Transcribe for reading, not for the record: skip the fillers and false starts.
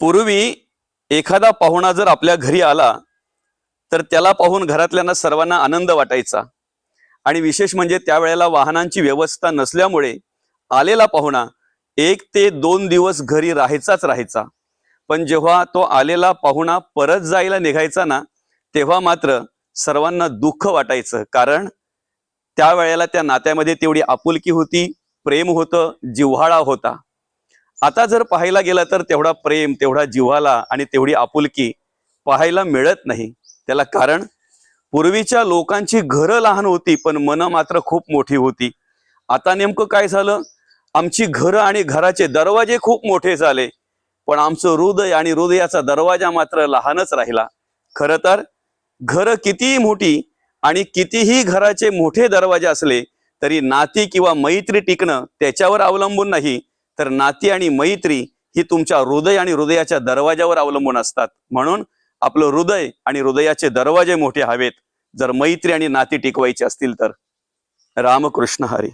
पूर्वी एखादा पाहुणा जर आपल्या घरी आला तर त्याला पाहून घरातल्यांना सर्वांना आनंद वाटायचा। आणि विशेष म्हणजे त्यावेळेला वाहनांची व्यवस्था नसल्यामुळे आलेला पाहुणा 1 ते 2 दिवस घरी राहायचा। पण जेव्हा तो आलेला पाहुणा परत जायला निघायचा ना, तेव्हा मात्र सर्वांना दुःख वाटायचं। कारण त्यावेळेला त्या नात्यामध्ये तेवढी आपुलकी होती, प्रेम होतं, जिव्हाळा होता। आता जर पाहायला गेलं तर तेवढा प्रेम, तेवढा जिव्हाळा आणि तेवढी आपुलकी पाहायला मिळत नाही। त्याला कारण पूर्वीच्या लोकांची घरं लहान होती पण मनं मात्र खूप मोठी होती। आता नेमकं काय झालं, आमची घरं आणि घराचे दरवाजे खूप मोठे झाले पण आमचं हृदय आणि हृदयाचा दरवाजा मात्र लहानच राहिला। खरं तर घर कितीही मोठी आणि कितीही घराचे मोठे दरवाजे असले तरी नाती किंवा मैत्री टिकणं त्याच्यावर अवलंबून नाही, तर नाती आणि मैत्री ही तुमच्या हृदय आणि हृदयाच्या दरवाजावर अवलंबून असतात। म्हणून आपलं हृदय आणि हृदयाचे दरवाजे मोठे हवेत जर मैत्री आणि नाती टिकवायची असतील तर। रामकृष्ण हरी।